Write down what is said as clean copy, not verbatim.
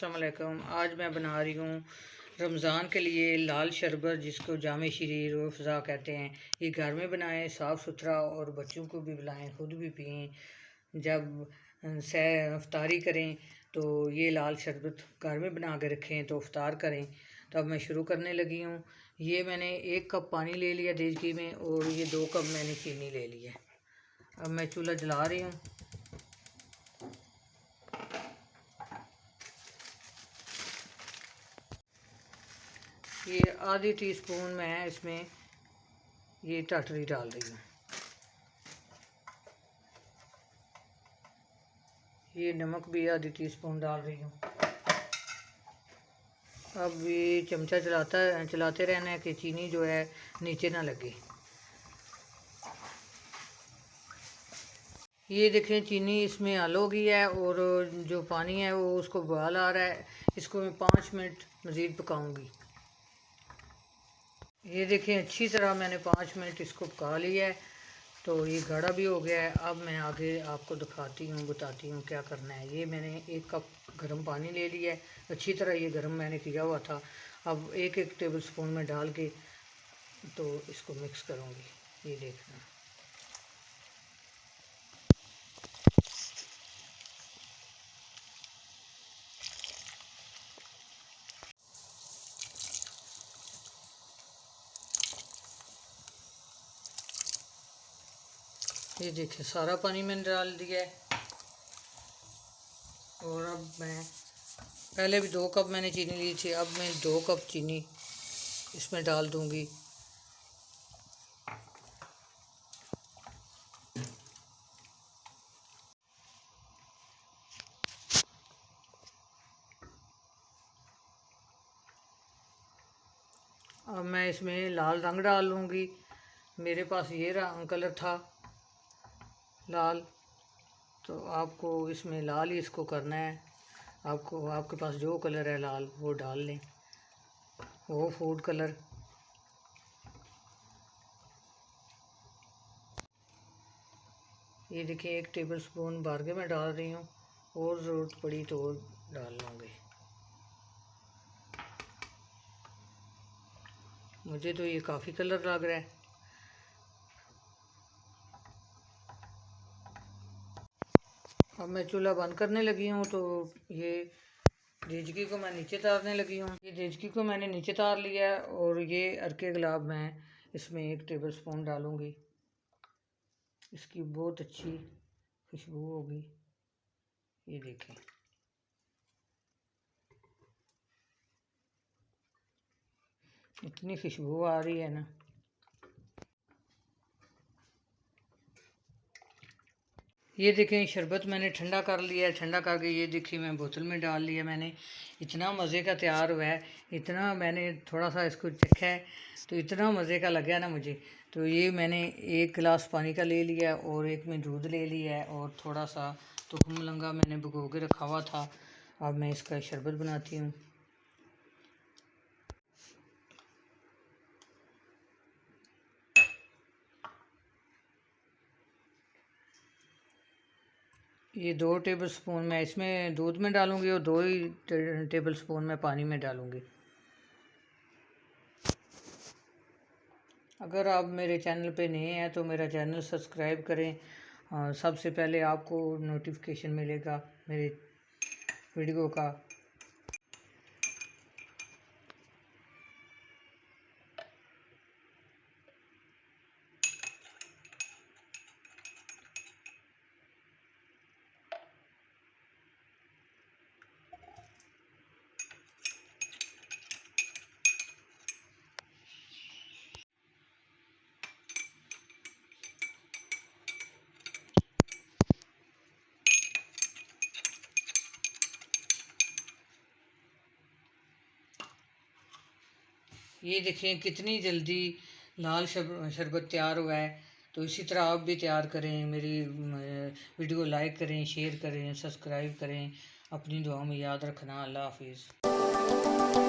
अस्सलाम वालेकुम। आज मैं बना रही हूँ रमज़ान के लिए लाल शरबत, जिसको जामे शीरीन रूह अफ़ज़ा कहते हैं। ये घर में बनाएं, साफ़ सुथरा, और बच्चों को भी पिलाएं, खुद भी पिएं। जब इफ्तारी करें तो ये लाल शरबत घर में बना के रखें तो इफ्तार करें। तो अब मैं शुरू करने लगी हूँ। ये मैंने 1 कप पानी ले लिया देगची में, और ये 2 कप मैंने चीनी ले लिया। अब मैं चूल्हा जला रही हूँ। ये आधी टीस्पून मैं इसमें ये टाटरी डाल रही हूँ। ये नमक भी आधी टीस्पून डाल रही हूँ। अब ये चमचा चलाते रहना है कि चीनी जो है नीचे ना लगे। ये देखें, चीनी इसमें हल हो गई है, और जो पानी है वो उसको उबाल आ रहा है। इसको मैं 5 मिनट मज़ीद पकाऊंगी। ये देखें, अच्छी तरह मैंने 5 मिनट इसको पका लिया है, तो ये गाढ़ा भी हो गया है। अब मैं आगे आपको दिखाती हूँ, बताती हूँ क्या करना है। ये मैंने 1 कप गर्म पानी ले लिया है, अच्छी तरह ये गर्म मैंने किया हुआ था। अब 1-1 टेबल स्पून में डाल के तो इसको मिक्स करूँगी। ये देखना, ये देखिए सारा पानी मैंने डाल दिया है। और अब मैं पहले भी 2 कप मैंने चीनी ली थी, अब मैं 2 कप चीनी इसमें डाल दूंगी। अब मैं इसमें लाल रंग डाल लूँगी। मेरे पास ये रंग कलर था लाल, तो आपको इसमें लाल ही इसको करना है। आपके पास जो कलर है लाल वो डाल लें, वो फूड कलर। ये देखिए 1 टेबल स्पून भर के मैं डाल रही हूँ, और ज़रूरत पड़ी तो और डाल लूँगी। मुझे तो ये काफ़ी कलर लग रहा है। अब मैं चूल्हा बंद करने लगी हूँ, तो ये देचकी को मैं नीचे तारने लगी हूँ। ये देचकी को मैंने नीचे तार लिया है, और ये अरके गुलाब मैं इसमें 1 टेबल स्पून डालूँगी। इसकी बहुत अच्छी खुशबू होगी। ये देखें, इतनी खुशबू आ रही है ना। ये देखें, शरबत मैंने ठंडा कर लिया है। ठंडा करके ये देखिए मैं बोतल में डाल लिया मैंने। इतना मज़े का तैयार हुआ है, इतना मैंने थोड़ा सा इसको चखा है तो इतना मज़े का लगा ना मुझे। तो ये मैंने 1 गिलास पानी का ले लिया, और 1 में दूध ले लिया है, और थोड़ा सा तुखम मलंगा मैंने भिगो के रखा हुआ था। अब मैं इसका शरबत बनाती हूँ। ये 2 टेबल स्पून मैं इसमें दूध में डालूँगी, और 2 ही टेबल स्पून मैं पानी में डालूँगी। अगर आप मेरे चैनल पे नए हैं तो मेरा चैनल सब्सक्राइब करें। सबसे पहले आपको नोटिफिकेशन मिलेगा मेरे वीडियो का। ये देखें कितनी जल्दी लाल शरबत तैयार हुआ है। तो इसी तरह आप भी तैयार करें। मेरी वीडियो लाइक करें, शेयर करें, सब्सक्राइब करें। अपनी दुआ में याद रखना। अल्लाह हाफिज़।